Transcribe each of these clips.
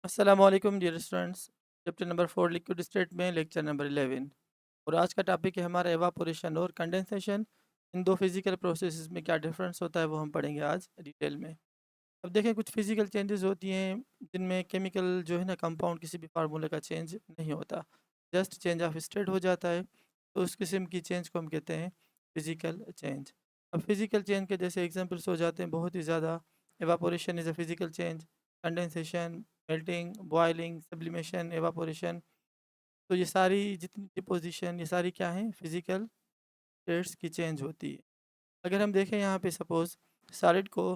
अस्सलामुअलैकुम dear students. Chapter number 4 liquid state में lecture number 11 और आज का टॉपिक है हमारा एवापोरेशन और कंडेंसेशन। इन दो फिजिकल प्रोसेसेस में क्या डिफरेंस होता है वो हम पढ़ेंगे आज डिटेल में। अब देखें, कुछ फिजिकल चेंजेस होती हैं जिनमें केमिकल जो है ना कंपाउंड किसी भी फार्मूले का चेंज नहीं होता, जस्ट चेंज ऑफ स्टेट हो जाता है। तो उस किस्म की चेंज को हम कहते हैं फिजिकल चेंज। अब फिजिकल चेंज के जैसे एग्जांपल्स हो जाते हैं बहुत ही ज़्यादा। Evaporation is a physical change, condensation, melting, boiling, sublimation, evaporation. तो ये सारी जितनी डिपोजिशन ये सारी क्या हैं, फिजिकल स्टेट्स की चेंज होती है। अगर हम देखें यहाँ पे सपोज़ सॉलिड को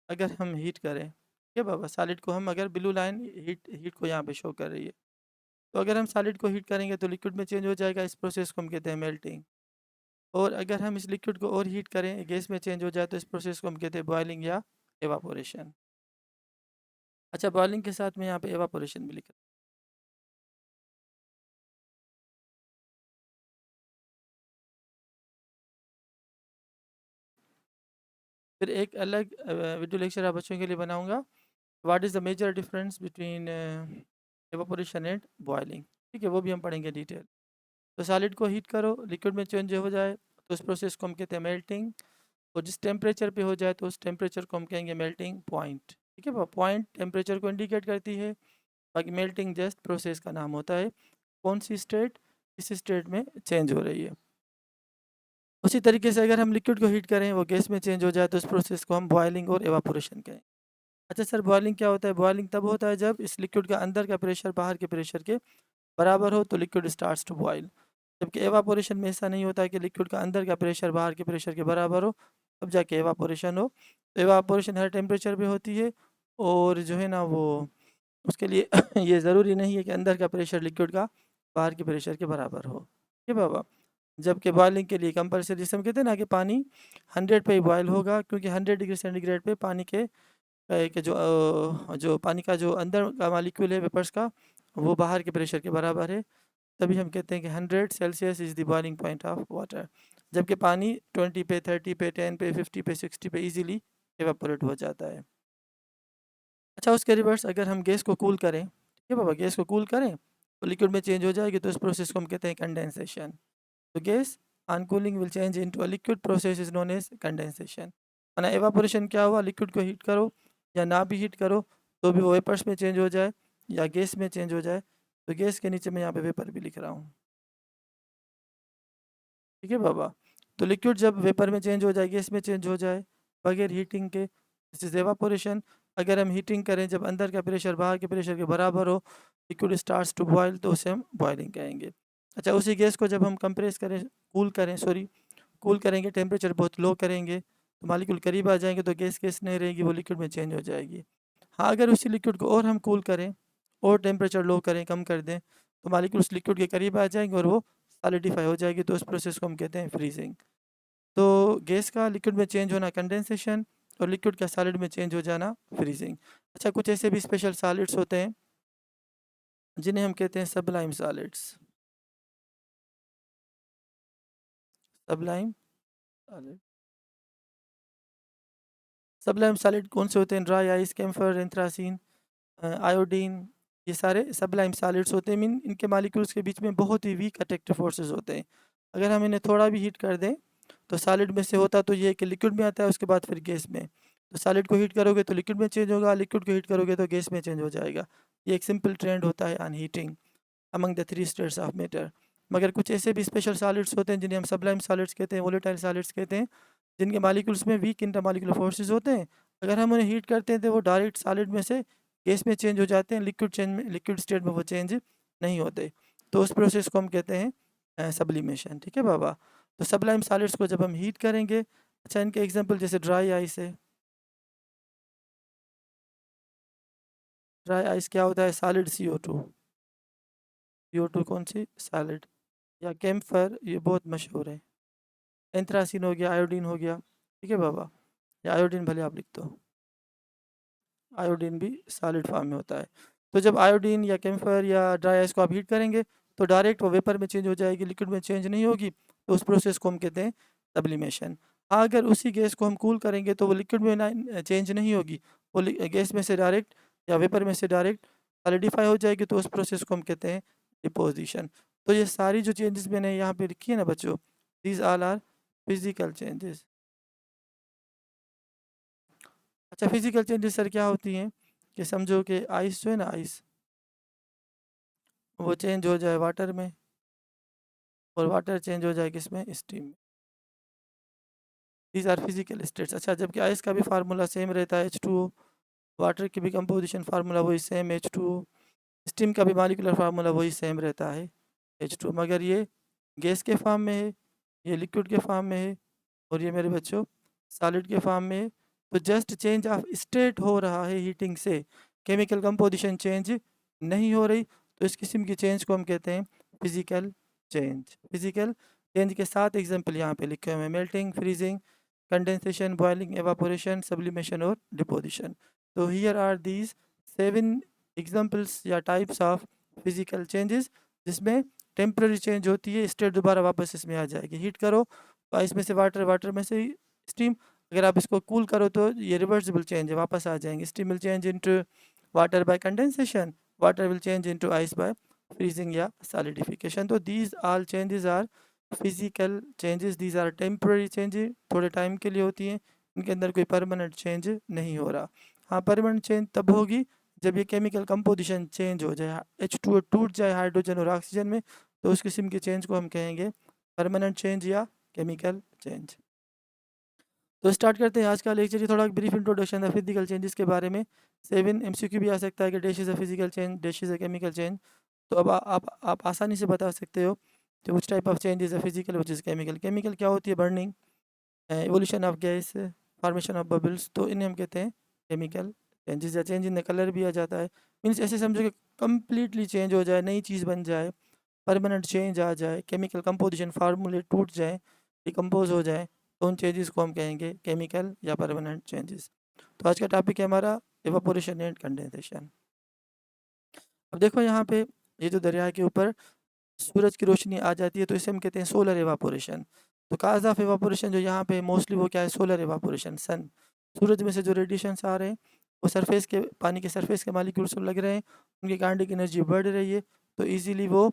अगर हम हीट करें, ठीक है बाबा, सॉलिड को हम अगर ब्लू लाइन हीट हीट को यहाँ पे शो कर रही है, तो अगर हम सॉलिड को हीट करेंगे तो लिक्विड में चेंज हो जाएगा। इस प्रोसेस को हम कहते हैं मेल्टिंग। और अगर हम इस लिक्विड को और हीट करें, गैस में चेंज हो जाए, तो इस प्रोसेस को हम कहते हैं बॉइलिंग या एवापोरेशन। अच्छा, बॉइलिंग के साथ में यहाँ पे एवापोरेशन भी लिखा। फिर एक अलग वीडियो लेक्चर आप बच्चों के लिए बनाऊंगा, what is the major difference between evaporation and boiling. ठीक है, वो भी हम पढ़ेंगे डिटेल। तो सॉलिड को हीट करो, लिक्विड में चेंज हो जाए, तो उस प्रोसेस को हम कहते हैं मेल्टिंग। और जिस टेम्परेचर पे हो जाए तो उस टेम्परेचर को हम कहेंगे मेल्टिंग पॉइंट। ठीक है, पॉइंट टेम्परेचर को इंडिकेट करती है। बाकी मेल्टिंग जस्ट प्रोसेस का नाम होता है, कौन सी स्टेट इस स्टेट में चेंज हो रही है। उसी तरीके से अगर हम लिक्विड को हीट करें, वो गैस में चेंज हो जाए, तो उस प्रोसेस को हम बॉइलिंग और एवापोरेशन कहें। अच्छा सर, बॉइलिंग क्या होता है? बॉइलिंग तब होता है जब इस लिक्विड का अंदर का प्रेशर बाहर के प्रेशर के बराबर हो, तो लिक्विड स्टार्ट्स टू बॉयल। जबकि एवापोरेशन में ऐसा नहीं होता है कि लिक्विड का अंदर का प्रेशर बाहर के प्रेशर के बराबर हो तब जाके एवापोरेशन हो। तो एवापोरेशन हर टेम्परेचर पे होती है, और जो है ना वो उसके लिए ये ज़रूरी नहीं है कि अंदर का प्रेशर लिक्विड का बाहर के प्रेशर के बराबर हो। ठीक है बाबा। जबकि बॉइलिंग के लिए कंपलसरी, जिसे हम कहते हैं ना कि पानी 100 पे ही बॉयल होगा, क्योंकि 100 डिग्री सेंटीग्रेड पे पानी के जो पानी का जो अंदर का मॉलिक्यूल है वेपर्स का, वो बाहर के प्रेशर के बराबर है। तभी हम कहते हैं कि 100 Celsius is the boiling point of water. जबकि पानी 20 पे, 30 पे, 10 पे, 50 पे, 60 पे इजीली एवापोरेट हो जाता है। अच्छा, उसके रिवर्स अगर हम गैस को कूल करें, ठीक है बाबा, गैस को कूल करें तो लिक्विड में चेंज हो जाएगी, तो इस प्रोसेस को हम कहते हैं कंडेंसेशन। तो gas on cooling will change into a liquid, process is known as condensation. ना एवापोरेशन क्या हुआ, लिक्विड को हीट करो या ना भी हीट करो तो भी वो वेपर्स में चेंज हो जाए या गैस में चेंज हो जाए। तो गैस के नीचे मैं यहाँ पे वेपर भी लिख रहा हूँ। ठीक है बाबा। तो लिक्विड जब वेपर में चेंज हो जाए, गैस में चेंज हो जाए बगैर हीटिंग के, दिस इज एवापोरेशन। अगर हम हीटिंग करें, जब अंदर का प्रेशर बाहर के प्रेशर के बराबर हो, लिक्विड स्टार्ट्स टू बॉयल, तो उसे हम बॉइलिंग कहेंगे। अच्छा, उसी गैस को जब हम कंप्रेस करें, कूल करें, सॉरी, कूल करेंगे, टेम्परेचर बहुत लो करेंगे, तो मालिक्यूल करीब आ जाएंगे, तो गैस गैस नहीं रहेगी, वो लिक्विड में चेंज हो जाएगी। हाँ, अगर उसी लिक्विड को और हम कूल करें और टेम्परेचर लो करें, कम कर दें, तो मालिक्यूल उस लिक्विड के करीब आ जाएंगे और वो सॉलिडिफाई हो जाएगी, तो उस प्रोसेस को हम कहते हैं फ्रीजिंग। तो गैस का लिक्विड में चेंज होना कंडेंसेशन, और लिक्विड का सॉलिड में चेंज हो जाना फ्रीजिंग। अच्छा, कुछ ऐसे भी स्पेशल सॉलिड्स होते हैं जिन्हें हम कहते हैं sublime solids. Sublime solid, sublime solid कौन से होते हैं? Dry ice, camphor, anthracene, iodine, ये सारे सबलाइम सॉलिड्स होते हैं। मीन इनके मालिक्यूल्स के बीच में बहुत ही वीक अट्रैक्टिव फोर्सेस होते हैं। अगर हम इन्हें थोड़ा भी हीट कर दें, तो सॉलिड में से होता तो ये है कि लिक्विड में आता है, उसके बाद फिर गैस में। तो सॉलिड को हीट करोगे तो लिक्विड में चेंज होगा, लिक्विड को हीट करोगे तो गैस में चेंज हो जाएगा। ये एक सिंपल ट्रेंड होता है on heating among the three states of matter. मगर कुछ ऐसे भी स्पेशल सॉलिड्स होते हैं जिन्हें हम सबलाइम सॉलिड्स कहते हैं, वोलेटाइल सॉलिड्स कहते हैं, जिनके मालिक्यूल्स में वीक इंटरमॉलिक्यूलर फोर्सेस होते हैं। अगर हम उन्हें हीट करते हैं तो वो डायरेक्ट सॉलिड में से गैस में चेंज हो जाते हैं, लिक्विड स्टेट में वो चेंज नहीं होते। तो उस प्रोसेस को हम कहते हैं सब्लिमेशन। ठीक है बाबा। तो सबलाइम सॉलिड्स को जब हम हीट करेंगे, अच्छा, इनके एग्जांपल जैसे ड्राई आइस है। ड्राई आइस क्या होता है? Solid CO2। CO2 कौन सी? सॉलिड। या कैम्फर, ये बहुत मशहूर है। एंथ्रासीन हो गया, आयोडीन हो गया। ठीक है बाबा, या आयोडीन भले आप लिख दो, आयोडीन भी सॉलिड फॉर्म में होता है। तो जब आयोडीन या कैम्फर या ड्राई आइस को आप हीट करेंगे, तो डायरेक्ट वो वेपर में चेंज हो जाएगी, लिक्विड में चेंज नहीं होगी। तो उस प्रोसेस को हम कहते हैं सब्लिमेशन। अगर उसी गैस को हम कूल करेंगे तो वो लिक्विड में चेंज नहीं होगी, वो गैस में से डायरेक्ट या वेपर में से डायरेक्ट सॉलिडिफाई हो जाएगी तो उस प्रोसेस को हम कहते हैं डिपोजिशन। तो ये सारी जो चेंजेस मैंने यहाँ पे लिखी है ना बच्चों, these all are physical changes. अच्छा, फिजिकल चेंजेस सर क्या होती हैं कि समझो कि आइस जो है ना, आइस वो चेंज हो जाए वाटर में, और वाटर चेंज हो जाए किसमें, स्टीम में। These are physical states. अच्छा, जबकि आइस का भी फार्मूला सेम रहता है H2O, वाटर की भी कंपोजिशन फार्मूला वही सेम H2O, स्टीम का भी मॉलिक्यूलर फार्मूला वही सेम रहता है H2O, मगर ये गैस के फॉर्म में है, ये लिक्विड के फॉर्म में है, और ये मेरे बच्चों सॉलिड के फॉर्म में है। तो जस्ट चेंज ऑफ स्टेट हो रहा है हीटिंग से, केमिकल कंपोजिशन चेंज नहीं हो रही। तो इस किस्म की चेंज को हम कहते हैं फिजिकल चेंज। फिजिकल चेंज के साथ एग्जांपल यहाँ पे लिखे हुए हैं, melting, freezing, condensation, boiling, evaporation, sublimation और डिपोजिशन। तो हियर आर दीज 7 एग्जांपल्स या टाइप्स ऑफ फिजिकल चेंजेस, जिसमें टेम्पररी चेंज होती है, स्टेट दोबारा वापस इसमें आ जाएगी। हीट करो तो इसमें से वाटर, वाटर में से स्टीम, अगर आप इसको कूल करो तो ये रिवर्सिबल चेंज है, वापस आ जाएंगे। Steam will change into water by condensation, water will change into ice by freezing या सॉलिडिफिकेशन। तो these all changes are physical changes, these are temporary changes, थोड़े टाइम के लिए होती हैं, इनके अंदर कोई परमानेंट चेंज नहीं हो रहा। हाँ, परमानेंट चेंज तब होगी जब ये केमिकल कंपोजिशन चेंज हो जाए, H2O टूट जाए हाइड्रोजन और ऑक्सीजन में, तो उस किस्म के चेंज को हम कहेंगे परमानेंट चेंज या केमिकल चेंज। तो स्टार्ट करते हैं आज का लेक्चर। ये थोड़ा ब्रीफ इंट्रोडक्शन है फिजिकल चेंजेस के बारे में। 7 MCQ भी आ सकता है कि dash is a physical change, dash is a chemical change. तो अब आप आसानी से बता सकते हो कि which type of change is a physical, which is chemical. Chemical क्या होती है, burning, evolution of gas, formation of bubbles, तो इन्हें हम कहते हैं केमिकल चेंजेस। या चेंज इन द कलर भी आ जाता है, मीन्स ऐसे समझो कि कम्प्लीटली चेंज हो जाए, नई चीज़ बन जाए, परमानेंट चेंज आ जाए, केमिकल कंपोजिशन फार्मूले टूट जाए, डिकम्पोज हो जाए, तो उन चेंजेस को हम कहेंगे केमिकल या परमानेंट चेंजेस। तो आज का टॉपिक है हमारा एवापोरेशन एंड कंडेंसेशन। अब देखो यहाँ पे, ये जो दरिया के ऊपर सूरज की रोशनी आ जाती है तो इसे हम कहते हैं सोलर एवापोरेशन। तो काज ऑफ एवापोरेशन जो यहाँ पे मोस्टली वो क्या है, सोलर एवापोरेशन। सन, सूरज में से जो रेडिएशंस आ रहे हैं वो सरफेस के, पानी के सरफेस के मॉलिक्यूल्स को लग रहे हैं, उनकी काइनेटिक एनर्जी बढ़ रही है, तो इजीली वो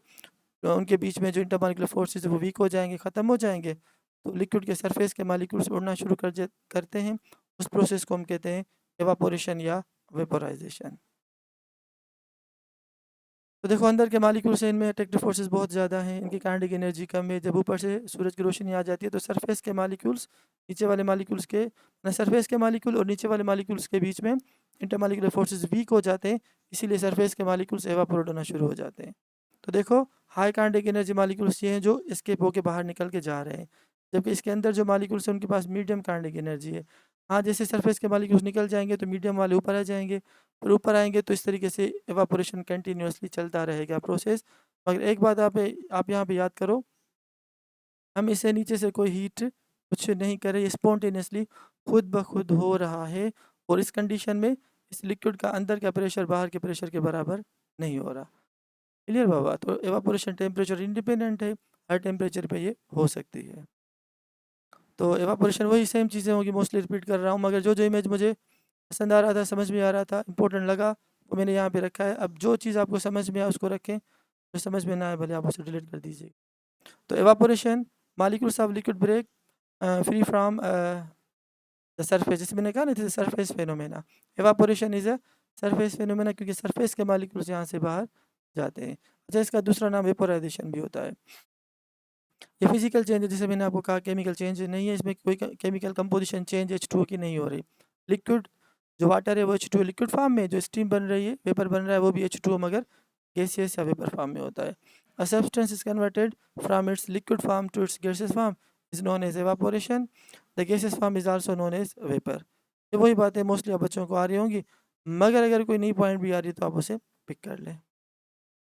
उनके बीच में जो इंटरमॉलिक्यूलर फोर्सेस है वो वीक हो जाएंगे, ख़त्म हो जाएंगे, तो लिक्विड के सरफेस के मॉलिक्यूल्स उड़ना शुरू करते हैं। उस प्रोसेस को हम कहते हैं एवापोरेशन या वेपोराइजेशन। तो देखो अंदर के मॉलिक्यूल्स हैं, इनमें अट्रैक्टिव फोर्सेस बहुत ज़्यादा हैं, इनकी काइनेटिक एनर्जी कम है। जब ऊपर से सूरज की रोशनी आ जाती है तो सरफेस के मॉलिक्यूल्स नीचे वाले मॉलिक्यूल्स के, सरफेस के मॉलिक्यूल और नीचे वाले मॉलिक्यूल्स के बीच में इंटरमॉलिक्यूलर फोर्सेस वीक हो जाते हैं, इसीलिए सरफेस के मॉलिक्यूल्स एवापोरेट होना शुरू हो जाते हैं। तो देखो हाई काइनेटिक एनर्जी मॉलिक्यूल्स ये हैं जो एस्केप होकर बाहर निकल के जा रहे हैं, जबकि इसके अंदर जो मॉलिक्यूल्स हैं उनके पास मीडियम काइनेटिक एनर्जी है। हाँ, जैसे सरफेस के मॉलिक्यूल्स निकल जाएंगे तो मीडियम वाले ऊपर आ जाएंगे, फिर ऊपर आएंगे, तो इस तरीके से एवापोरेशन कंटिन्यूसली चलता रहेगा प्रोसेस। मगर एक बात आप यहाँ पे याद करो, हम इसे नीचे से कोई हीट कुछ नहीं कर रहे, स्पॉन्टेनियसली खुद ब खुद हो रहा है, और इस कंडीशन में इस लिक्विड का अंदर का प्रेशर बाहर के प्रेशर के बराबर नहीं हो रहा। क्लियर बाबा? तो एवापोरेशन टेम्परेचर इंडिपेंडेंट है, हर टेम्परेचर पे ये हो सकती है। तो एवापोरेशन वही सेम चीज़ें होगी, मोस्टली रिपीट कर रहा हूँ, मगर जो जो इमेज मुझे पसंद आ रहा था, समझ में आ रहा था, इंपॉर्टेंट लगा, वो मैंने यहाँ पे रखा है। अब जो चीज़ आपको समझ में आए उसको रखें, जो समझ में ना आए भले आप उसे डिलीट कर दीजिए। तो evaporation, molecules of liquid break free from the surface, जिसमें मैंने कहा ना था surface phenomena. Evaporation is a surface phenomena, क्योंकि सरफेस के मॉलिक्यूल्स यहाँ से बाहर जाते हैं। अच्छा, इसका दूसरा नाम वेपोराइजेशन भी होता है। ये फिजिकल चेंज है, जैसे मैंने आपको कहा केमिकल चेंज नहीं है, इसमें कोई केमिकल कंपोजिशन चेंज H2O की नहीं हो रही। लिक्विड जो वाटर है वो H2O लिक्विड फॉर्म में, जो स्टीम बन रही है, वेपर बन रहा है, वो भी H2O मगर गैसियस या वेपर फॉर्म में होता है। A substance is converted from its liquid form to its gaseous form is known as evaporation, the gaseous form is also known as vapour. ये वही बातें मोस्टली आप बच्चों को आ रही होंगी, मगर अगर कोई नई पॉइंट भी आ रही है तो आप उसे पिक कर लें।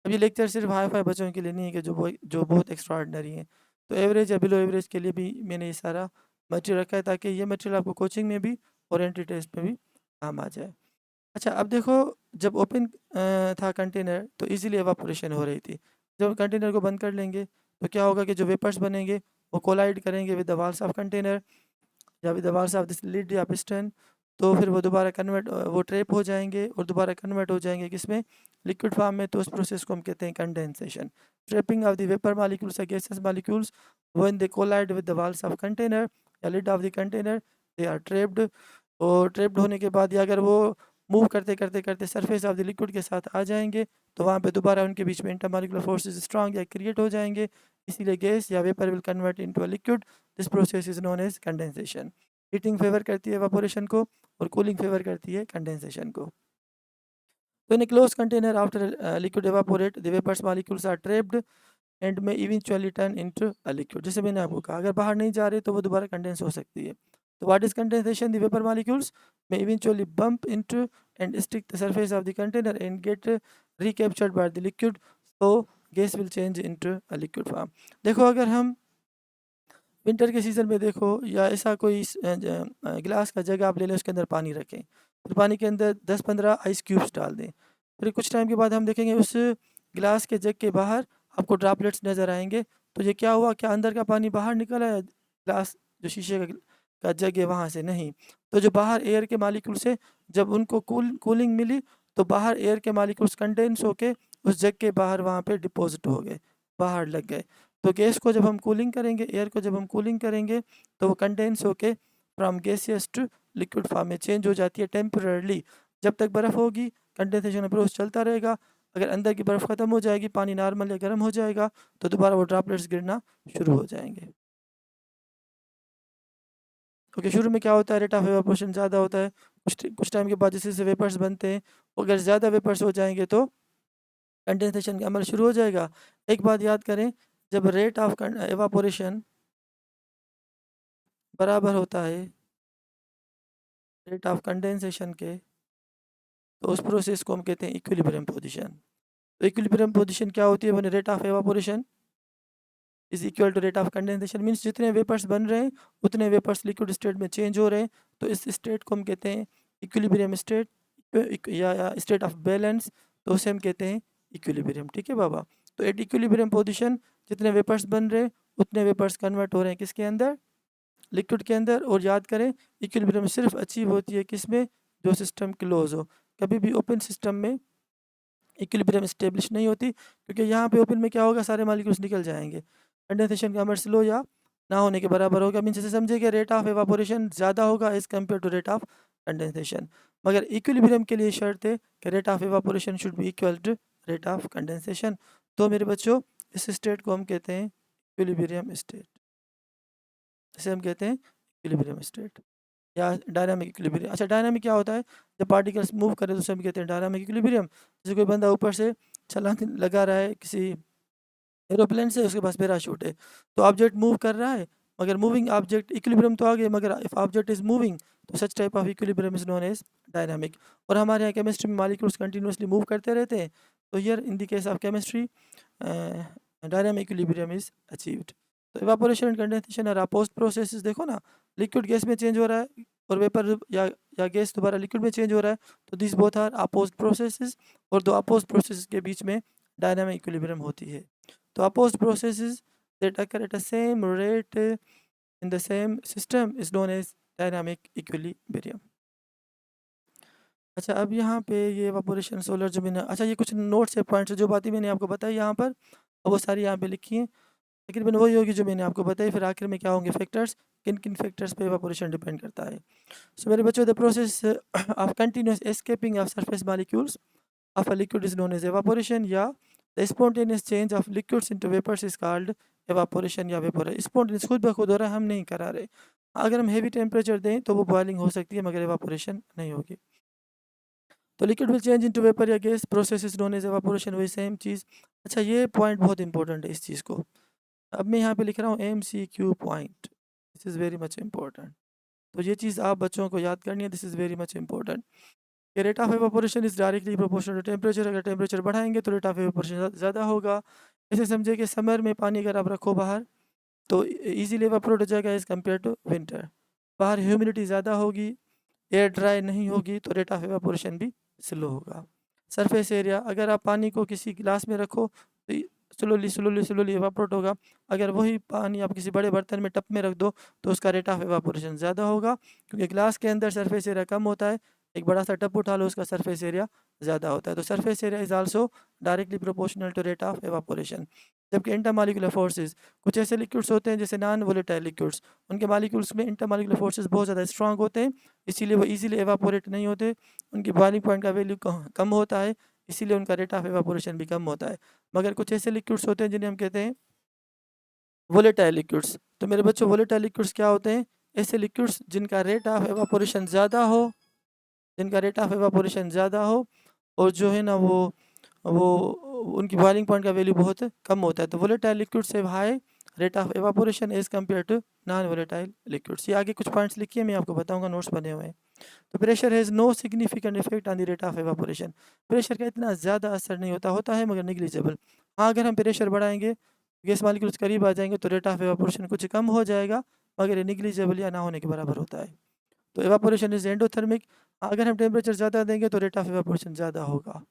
अब ये लेक्चर सिर्फ हाई फाई बच्चों के लिए नहीं है कि जो बहुत एक्स्ट्राऑर्डिनरी हैं, तो एवरेज या बिलो एवरेज के लिए भी मैंने ये सारा मटेरियल रखा है, ताकि ये मटेरियल आपको कोचिंग में भी और एंट्री टेस्ट में भी काम आ जाए। अच्छा, अब देखो, जब ओपन था कंटेनर तो इजीली एवापोरेशन हो रही थी। जब कंटेनर को बंद कर लेंगे तो क्या होगा कि जो वेपर्स बनेंगे वो कोलाइड करेंगे with the walls of container या with the walls of this lid या पिस्टन, तो फिर वो दोबारा कन्वर्ट वो ट्रैप हो जाएंगे और दोबारा कन्वर्ट हो जाएंगे किसमें, लिक्विड फॉर्म में। तो उस प्रोसेस को हम कहते हैं condensation. Trapping of the vapour molecules या gases molecules when they collide with the walls of container या lid of the container, they are trapped. और ट्रैप्ड होने के बाद या अगर वो मूव करते करते करते सरफेस ऑफ द लिक्विड के साथ आ जाएंगे तो वहाँ पे दोबारा उनके बीच में इंटरमॉलिक्यूलर फोर्सेस स्ट्रांग या क्रिएट हो जाएंगे, इसीलिए गैस या vapour will convert into a liquid. This process is known as condensation. Heating favour करती है एवापोरेशन को और कूलिंग फेवर करती है कंडेंसेशन को। तो in a close container after liquid evaporate the vapours molecules are trapped and may eventually turn into a liquid. जैसे मैंने आपको कहा अगर बाहर नहीं जा रहे तो वो दोबारा कंडेंस हो सकती है। तो what is condensation, the vapour molecules may eventually bump into and stick the surface of the container and get recaptured by the liquid, तो gas will change into a liquid form. देखो अगर हम winter के season में देखो या ऐसा कोई गिलास का जग आप ले लें, उसके अंदर पानी रखें, फिर पानी के अंदर 10-15 आइस क्यूब्स डाल दें, फिर कुछ टाइम के बाद हम देखेंगे उस गिलास के जग के बाहर आपको ड्रॉपलेट्स नज़र आएंगे। तो ये क्या हुआ, क्या अंदर का पानी बाहर निकला है, गिलास जो शीशे का जग है वहाँ से नहीं। तो जो बाहर एयर के मालिक्यूल से जब उनको कूलिंग मिली तो बाहर एयर के मालिक्यूल्स कंडेंस होके उस जग के बाहर वहाँ पे डिपॉजिट हो गए, बाहर लग गए। तो गैस को जब हम कूलिंग करेंगे, एयर को जब हम कूलिंग करेंगे तो वो कंडेंस होके from gaseous to liquid form में चेंज हो जाती है टेम्पररली। जब तक बर्फ़ होगी कंडेंसेशन प्रोसेस चलता रहेगा। अगर अंदर की बर्फ़ ख़त्म हो जाएगी, पानी नॉर्मल या गर्म हो जाएगा, तो दोबारा वो ड्रॉपलेट्स गिरना शुरू हो जाएंगे। क्योंकि शुरू में क्या होता है, रेट ऑफ एवापोरेशन ज़्यादा होता है, कुछ टाइम के बाद जैसे जैसे वेपर्स बनते हैं, अगर ज़्यादा वेपर्स हो जाएंगे तो कंडेंसेशन का अमल शुरू हो जाएगा। एक बात याद करें, जब रेट ऑफ एवापोरेशन बराबर होता है रेट ऑफ कंडेंसेशन के, तो उस प्रोसेस को हम कहते हैं इक्विलिब्रियम पोजीशन। तो इक्विलिब्रियम पोजीशन क्या होती है, rate of evaporation is equal to rate of condensation, means जितने वेपर्स बन रहे हैं उतने वेपर्स लिक्विड स्टेट में चेंज हो रहे हैं। तो इस स्टेट को हम कहते हैं इक्विलिब्रियम स्टेट या स्टेट ऑफ बैलेंस, तो उसे हम कहते हैं इक्विलिब्रियम। ठीक है बाबा। तो एट इक्विलिब्रियम पोजीशन जितने वेपर्स बन रहे हैं उतने वेपर्स कन्वर्ट हो रहे हैं किसके अंदर, लिक्विड के अंदर। और याद करें इक्विलिब्रियम सिर्फ अचीव होती है किसमें, जो सिस्टम क्लोज हो। कभी भी ओपन सिस्टम में इक्विलिब्रियम स्टेब्लिश नहीं होती, क्योंकि यहाँ पे ओपन में क्या होगा, सारे मॉलिक्यूल्स निकल जाएंगे, कंडेंसेशन का अमर स्लो या ना होने के बराबर होगा। मीन जैसे समझे कि रेट ऑफ एवापोरेशन ज़्यादा होगा as compare to rate of condensation, मगर इक्विलिब्रियम के लिए शर्त है कि rate of evaporation should be equal to rate of condensation. तो मेरे बच्चों इस स्टेट को हम कहते हैं इक्विलिब्रियम स्टेट, इसे हम कहते हैं इक्विलिब्रियम स्टेट या डायनामिक इक्विलिब्रियम। अच्छा, डायनामिक क्या होता है, जब पार्टिकल्स मूव करें तो उसे हम कहते हैं डायनामिक इक्विलिब्रियम। जैसे कोई बंदा ऊपर से छलांग लगा रहा है किसी एरोप्लेन से, उसके पास पैराशूट है, तो ऑब्जेक्ट मूव कर रहा है, मगर मूविंग ऑब्जेक्ट इक्विलिब्रियम तो आ गए, मगर इफ ऑब्जेक्ट इज मूविंग तो such type of equilibrium is known as dynamic. और हमारे यहाँ केमिस्ट्री में मॉलिक्यूल्स कंटिन्यूसली मूव करते रहते हैं, तो here in the case of chemistry dynamic equilibrium is achieved. तो evaporation and condensation are opposed processes. देखो ना, लिक्विड गैस में चेंज हो रहा है और वेपर या गैस दोबारा लिक्विड में चेंज हो रहा है, तो this both are opposed processes. और दो अपोज्ड प्रोसेसेस के बीच में डायनामिक इक्विलिब्रियम होती है। तो opposed processes that occur at the same rate in the same system is known as dynamic equilibrium। अच्छा, अब यहाँ पे ये evaporation सोलर जो मैंने, अच्छा ये कुछ नोट्स है, पॉइंट्स जो बातें मैंने आपको बताई यहाँ पर, और वो सारी यहाँ पे लिखी हैं, तकरीबन वही होगी जो मैंने आपको बताई। फिर आखिर में क्या होंगे फैक्टर्स, किन किन फैक्टर्स पे evaporation डिपेंड करता है। सो मेरे बच्चों, the process of continuous escaping of surface molecules of a liquid is known as evaporation, या the spontaneous change of liquids into vapors is called evaporation या vaporization। spontaneous खुद ब खुद हो रहा है, हम नहीं करा रहे। अगर हम हेवी टेम्परेचर दें तो वो बॉइलिंग हो सकती है, मगर एवापोरेशन नहीं होगी। तो liquid will change into vapour या gas, process is known as evaporation, वही सेम चीज़। अच्छा, ये पॉइंट बहुत इंपॉर्टेंट है इस चीज़ को, अब मैं यहाँ पे लिख रहा हूँ MCQ point, this is very much important. तो ये चीज़ आप बच्चों को याद करनी है, this is very much important. Rate of evaporation is directly proportional to temperature. अगर टेम्परेचर बढ़ाएंगे तो रेट ऑफ एवापोरेशन ज़्यादा होगा। ऐसे समझे कि समर में पानी अगर आप रखो बाहर तो इजीली एवापोरेट हो जाएगा एज़ कम्पेयर टू विंटर। बाहर ह्यूमिडिटी ज़्यादा होगी, एयर ड्राई नहीं होगी, तो रेट ऑफ एवापोरेशन भी स्लो होगा। सरफेस एरिया, अगर आप पानी को किसी गिलास में रखो तो स्लोली स्लोली स्लोली एवापोरेट होगा। अगर वही पानी आप किसी बड़े बर्तन में टब में रख दो तो उसका रेट ऑफ एवापोरेशन ज़्यादा होगा, क्योंकि ग्लास के अंदर सरफेस एरिया कम होता है। एक बड़ा सा टब उठा लो, उसका सरफेस एरिया ज़्यादा होता है। तो surface area is also directly proportional to rate of evaporation. जबकि इंटरमॉलिक्यूलर फोर्सेस, कुछ ऐसे लिक्विड्स होते हैं जैसे नॉन वोलेटाइल लिक्विड्स, उनके मॉलिक्यूल्स में इंटरमॉलिक्यूलर फोर्सेस बहुत ज़्यादा स्ट्रांग होते हैं, इसीलिए वो इजीली एवापोरेट नहीं होते। उनकी बॉइलिंग पॉइंट का वैल्यू कम होता है, इसीलिए उनका रेट ऑफ एवापोरेशन भी कम होता है। मगर कुछ ऐसे लिक्विड्स होते हैं जिन्हें हम कहते हैं वोलेटाइल लिक्विड्स। तो मेरे बच्चों, वोलेटाइल लिक्विड्स क्या होते हैं? ऐसे लिक्विड्स जिनका रेट ऑफ एवापोरेशन ज़्यादा हो, जिनका रेट ऑफ एवापोरेशन ज़्यादा हो, और जो है ना वो उनकी बॉइलिंग पॉइंट का वैल्यू बहुत कम होता है। तो volatile liquids have high rate of evaporation as compare to non volatile liquids. ये आगे कुछ पॉइंट्स लिखिए, मैं आपको बताऊंगा, नोट्स बने हुए हैं। तो pressure has no significant effect on the rate of evaporation. Pressure का इतना ज़्यादा असर नहीं होता, होता है मगर निग्लिजिबल। हाँ, अगर हम प्रेशर बढ़ाएंगे, गैस मालिक्यूल्स करीब आ जाएंगे तो रेट ऑफ एवापोरेशन कुछ कम हो जाएगा, मगर ये निग्लिजिबल या ना होने के बराबर होता है। तो एवापोरेशन इज एंडोथर्मिक। अगर हम टेम्परेचर ज़्यादा देंगे तो रेट ऑफ एवापोरेशन ज़्यादा होगा।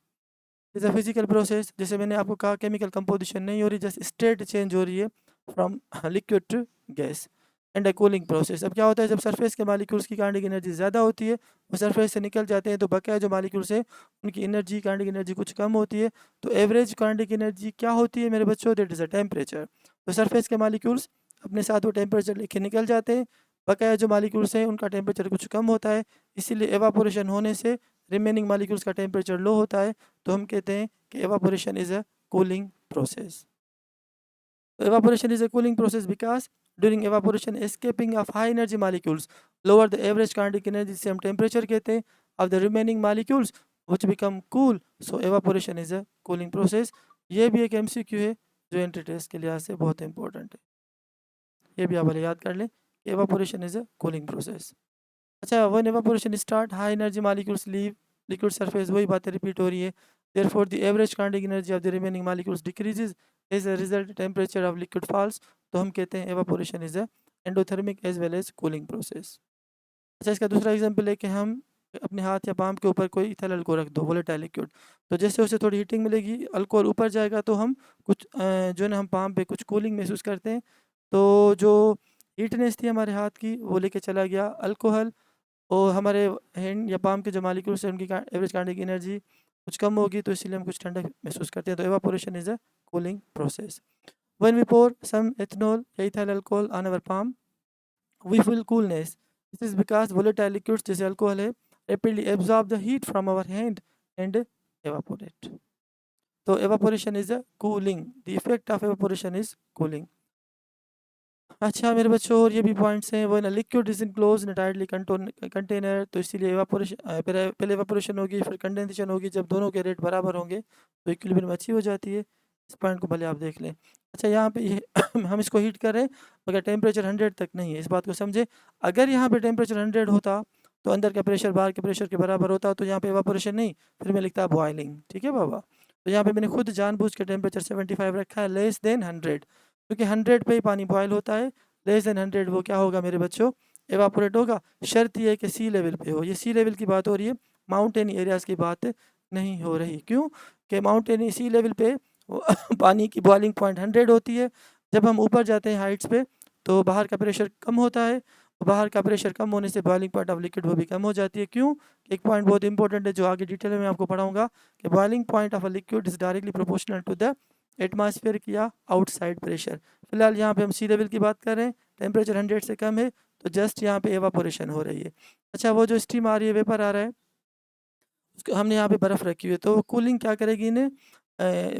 इज़ अ फिजिकल प्रोसेस, जैसे मैंने आपको कहा केमिकल कंपोजिशन नहीं हो रही, जस्ट स्टेट चेंज हो रही है from liquid to gas and a cooling process. अब क्या होता है, जब सरफेस के मालिक्यूल्स की काइनेटिक एनर्जी ज़्यादा होती है, वो सरफेस से निकल जाते हैं, तो बकाया जो मालिक्यूल्स है उनकी एनर्जी, काइनेटिक एनर्जी कुछ कम होती है। तो एवरेज काइनेटिक एनर्जी क्या होती है मेरे बच्चों? That is a temperature. तो सरफेस के मालिक्यूल्स अपने साथ वो टेम्परेचर लेके निकल जाते हैं, बकाया जो मालिक्यूल्स हैं उनका टेम्परेचर कुछ कम होता है, इसीलिए एवापोरेशन होने से रिमेनिंग मालिक्यूल्स का टेम्परेचर लो होता है। तो हम कहते हैं कि evaporation is a cooling process. So evaporation is a cooling process because during evaporation escaping of high energy molecules lower the average kinetic energy, से हम temperature कहते हैं, of the remaining molecules which become cool. So evaporation is a cooling process. ये भी एक MCQ है जो entry test के लिहाज से बहुत इंपॉर्टेंट है, ये भी आप वाले याद कर लें। evaporation is a cooling process. अच्छा, one evaporation start high energy molecules leave liquid surface, वही बातें रिपीट हो रही है। Therefore the average kinetic energy of the remaining molecules decreases as a result temperature of liquid falls. तो हम कहते हैं evaporation is a endothermic as well as cooling process. अच्छा, इसका दूसरा एग्जांपल है कि हम अपने हाथ या पाम के ऊपर कोई इथाइल अल्कोहल रख दो, वोलेटाइल लिक्विड, तो जैसे उसे थोड़ी हीटिंग मिलेगी, अल्कोहल ऊपर जाएगा, तो हम कुछ जो है ना, हम पाम पे कुछ कूलिंग महसूस करते हैं। तो जो हीटनेस थी हमारे हाथ की, वो लेके चला गया अल्कोहल, और हमारे हैंड या पाम के जो मालिक्यूल्स हैं उनकी एवरेज काइनेटिक एनर्जी कुछ कम होगी, तो इसलिए हम कुछ ठंडक महसूस करते हैं। तो evaporation is a cooling process. When we pour some ethanol या ethyl alcohol on our palm we feel coolness. This is because volatile liquids जैसे अल्कोहल है rapidly absorb the heat from our hand and evaporate. तो evaporation is a cooling. The effect of evaporation is cooling. अच्छा मेरे बच्चों, और ये भी points हैं। वो ना liquid is enclose in tightly container, तो इसीलिए एवापोरेशन, पहले एवापोरेशन होगी फिर कंडेंसेशन होगी। जब दोनों के रेट बराबर होंगे तो इक्विलिब्रियम अच्छी हो जाती है। इस पॉइंट को भले आप देख लें। अच्छा, यहाँ पे ये हम इसको हीट कर रहे हैं मगर टेम्परेचर 100 तक नहीं है, इस बात को समझे। अगर यहाँ पे टेम्परेचर 100 होता तो अंदर का प्रेशर बाहर के प्रेशर के बराबर होता, तो यहाँ पे एवापोरेशन नहीं, फिर मैं लिखता बॉइलिंग। ठीक है बाबा। तो यहाँ पे मैंने खुद जानबूझ के टेम्परेचर 75 रखा है, लेस देन 100, क्योंकि 100 पे ही पानी बॉयल होता है। लेस देन 100 वो क्या होगा मेरे बच्चों? एवापोरेट होगा। शर्त ये है कि सी लेवल पे हो। ये सी लेवल की बात हो रही है, माउंटेन एरियाज़ की बात नहीं हो रही। क्यों? कि माउंटेन सी लेवल पे पानी की बॉइलिंग पॉइंट 100 होती है। जब हम ऊपर जाते हैं हाइट्स पे तो बाहर का प्रेशर कम होता है, बाहर का प्रेशर कम होने से बॉइलिंग पॉइंट ऑफ लिक्विड वो भी कम हो जाती है। क्यों? एक पॉइंट बहुत इंपॉर्टेंट है जो आगे डिटेल में मैं आपको पढ़ाऊंगा, कि boiling point of a liquid is directly proportional to the atmosphere या आउटसाइड प्रेशर। फिलहाल यहाँ पे हम सी लेवल की बात कर रहे हैं, टेम्परेचर 100 से कम है, तो जस्ट यहाँ पे एवापोरेशन हो रही है। अच्छा, वो जो स्टीम आ रही है, वेपर आ रहा है, उसको हमने यहाँ पे बर्फ़ रखी हुई है, तो कूलिंग क्या करेगी इन्हें,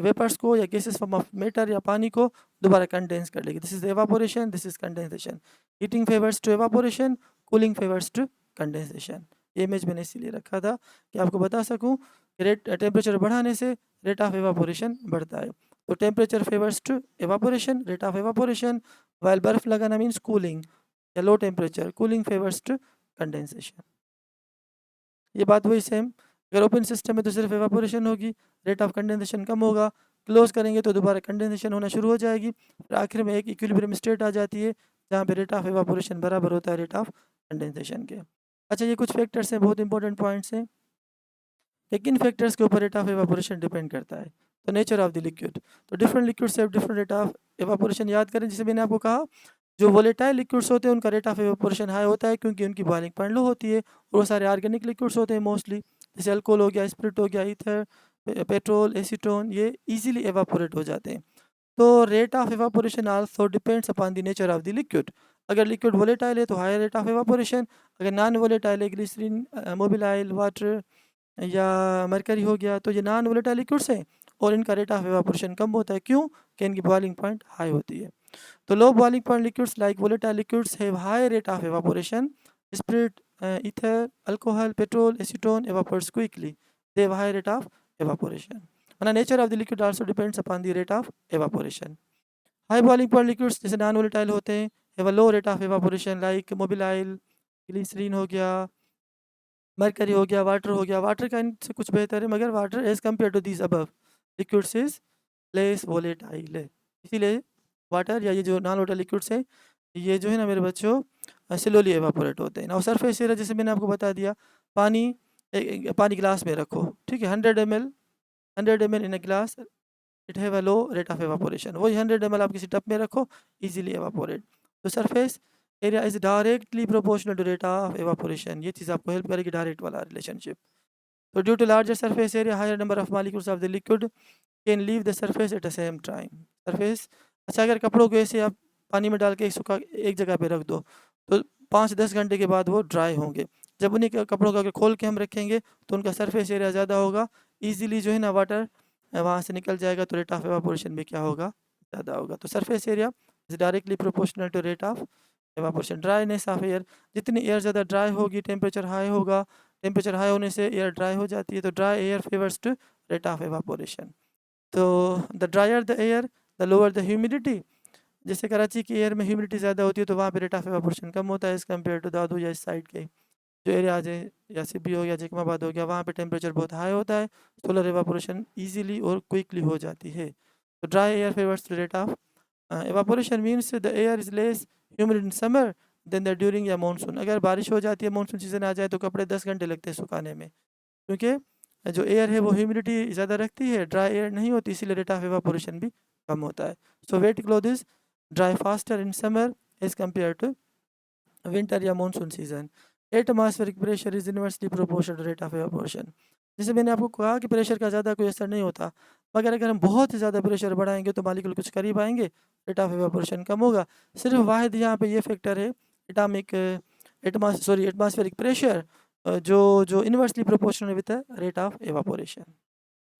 वेपर्स को या गैसेस फॉर्म ऑफ मैटर या पानी को दोबारा कंडेंस कर लेगी। This is evaporation, this is condensation. Heating favours to evaporation, cooling favours to condensation. ये इमेज मैंने इसीलिए रखा था कि आपको बता सकूं कि रेट टेम्परेचर बढ़ाने से रेट ऑफ एवापोरेशन बढ़ता है। तो temperature favours to evaporation, rate of evaporation, while बर्फ लगाना मीन्स कूलिंग या low temperature, cooling favours to condensation. ये बात वही सेम। अगर ओपन सिस्टम है तो सिर्फ एवापोरेशन होगी, रेट ऑफ कंडेंसेशन कम होगा। क्लोज करेंगे तो दोबारा कंडेंसेशन होना शुरू हो जाएगी, फिर आखिर में एक इक्विलिब्रियम स्टेट आ जाती है जहाँ पे रेट ऑफ एवापोरेशन बराबर होता है रेट ऑफ कंडेंसेशन के। अच्छा, ये कुछ फैक्टर्स हैं, बहुत इंपॉर्टेंट पॉइंट्स हैं कि किन फैक्टर्स के ऊपर रेट ऑफ एवापोरेशन डिपेंड करता है। तो नेचर ऑफ द लिक्विड, तो different liquids have different rate of evaporation. याद करें जैसे मैंने आपको कहा, जो वोलेटाइल लिक्विड्स होते हैं उनका रेट ऑफ एवापोरेशन हाई होता है क्योंकि उनकी बॉइलिंग पॉइंट लो होती है, और वो सारे ऑर्गेनिक लिक्विड्स होते हैं मोस्टली, जैसे अल्कोहल हो गया, स्पिरिट हो गया, ईथर, पेट्रोल, एसीटोन, ये इजीली एवापोरेट हो जाते हैं। तो rate of evaporation also depends upon the nature of the liquid. अगर लिक्विड वोलेटाइल है तो हायर रेट ऑफ एवापोरेशन, अगर नॉन वोलेटाइल है, ग्लिसरीन, मोबिल ऑयल, वाटर या मरकरी हो गया, तो ये नॉन वोलेटाइल लिक्विड्स हैं और इनका रेट ऑफ एवापोरेशन कम होता है। क्यों? कि इनकी बॉइलिंग पॉइंट हाई होती है। तो low boiling point liquids like volatile liquids have high rate of evaporation, spirit, ether, alcohol, petrol, acetone evaporates quickly, they have high rate of evaporation. The nature of the liquid also depends upon the rate of evaporation. High boiling point liquids जैसे non volatile होते हैं, have a low rate of evaporation like Mobil oil, glycerine हो गया, mercury हो गया, water हो गया। Water का इनसे कुछ बेहतर है, मगर water as compare to this above liquids is less volatile है, इसीलिए वाटर या ये जो नॉन वोलेटाइल लिक्विड्स है, ये जो है ना मेरे बच्चों स्लोली एवापोरेट होते हैं। और सरफेस एरिया जैसे मैंने आपको बता दिया, पानी पानी गिलास में रखो, ठीक है, 100 ml in a glass, it have a low rate of evaporation. वही 100 ml आप किसी टब में रखो, इजीली एवापोरेट। तो surface area is directly proportional to rate of evaporation, ये चीज़ आपको हेल्प करेगी, डायरेक्ट वाला रिलेशनशिप। तो due to larger surface area, higher number of molecules of the liquid can leave the surface at the same time. Surface, अच्छा अगर कपड़ों को ऐसे आप पानी में डाल के सुखा एक जगह पे रख दो, तो 5-10 घंटे के बाद वो ड्राई होंगे। जब उन्हीं कपड़ों को अगर खोल के हम रखेंगे तो उनका सरफेस एरिया ज़्यादा होगा, ईजिली जो है ना वाटर वहाँ से निकल जाएगा, तो रेट ऑफ एवापोरेशन भी क्या होगा, ज़्यादा होगा। तो surface area is directly proportional to rate of evaporation. Dryness of air, जितनी एयर ज़्यादा ड्राई होगी, टेम्परेचर हाई होगा, टेम्परेचर हाई होने से एयर ड्राई हो जाती है, तो dry air favours to rate of evaporation. तो the dryer the air the lower the humidity, जैसे कराची की एयर में ह्यूमिडिटी ज़्यादा होती है तो वहाँ पे रेट ऑफ एवापोरेशन कम होता है एज़ कम्पेयर टू दादू या इस साइड के जो एरिया है, या सिबी हो गया, जैकमाबाद हो गया, वहाँ पे टेम्परेचर बहुत हाई होता है, सोलर एवापोरेशन ईजीली और क्विकली हो जाती है। तो dry air favours the rate of evaporation means the air is less humid in summer than the during या मानसून। अगर बारिश हो जाती है, मानसून सीजन आ जाए, तो कपड़े 10 घंटे लगते हैं सुखाने में, क्योंकि जो एयर है वो ह्यूमिडिटी ज़्यादा रखती है, ड्राई एयर नहीं होती, इसीलिए रेट ऑफ एवापोरेशन भी कम होता है। So wet clothes dry faster in summer as compare to winter या monsoon season. Atmospheric pressure is inversely proportional to rate of evaporation. जैसे मैंने आपको कहा कि प्रेशर का ज़्यादा कोई असर नहीं होता, मगर अगर हम बहुत ज़्यादा प्रेशर बढ़ाएंगे तो मालिक्यूल कुछ करीब आएंगे, रेट ऑफ एवापोरेशन कम होगा। सिर्फ वाहिद यहाँ पे ये फैक्टर है एटॉमिक एटमॉस्फेरिक प्रेशर, जो जो inversely proportional with the rate of evaporation.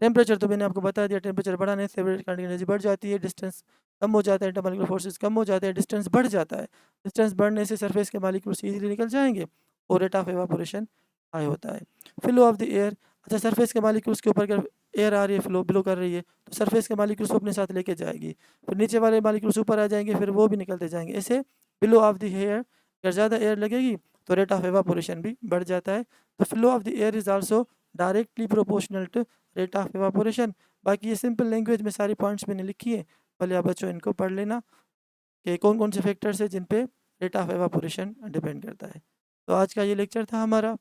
Temperature तो मैंने आपको बता दिया, टेम्परेचर बढ़ाने से काइनेटिक एनर्जी बढ़ जाती है, डिस्टेंस कम हो जाता है, इंटरमॉलिक्यूलर फोर्सेस कम हो जाते हैं, डिस्टेंस बढ़ जाता है। डिस्टेंस बढ़ने से सरफेस के मॉलिक्यूल्स इजीली निकल जाएंगे और रेट ऑफ एवापोरेशन हाई होता है। फ्लो ऑफ द एयर, अच्छा सरफेस के मॉलिक्यूल्स के ऊपर अगर एयर आ रही है, फ्लो ब्लो कर रही है, तो सरफेस के मॉलिक्यूल्स को अपने साथ लेके जाएगी, फिर नीचे वाले मॉलिक्यूल्स ऊपर आ जाएंगे, फिर वो भी निकलते जाएंगे। ऐसे बिलो ऑफ द एयर अगर ज़्यादा एयर लगेगी तो रेट ऑफ एवापोरेशन भी बढ़ जाता है। तो flow of the air is also directly proportional to rate of evaporation. बाकी ये सिंपल लैंग्वेज में सारी पॉइंट्स मैंने लिखी है, भले आप बच्चों इनको पढ़ लेना कि कौन कौन से फैक्टर्स है जिन पे रेट ऑफ एवापोरेशन डिपेंड करता है। तो आज का ये लेक्चर था हमारा,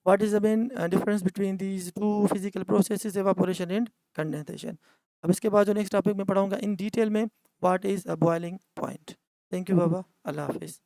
what is the main difference between these two physical processes, evaporation and condensation. अब इसके बाद जो नेक्स्ट टॉपिक में पढ़ाऊँगा इन डिटेल में, what is a boiling point. Thank you बाबा, अल्लाह हाफिज़।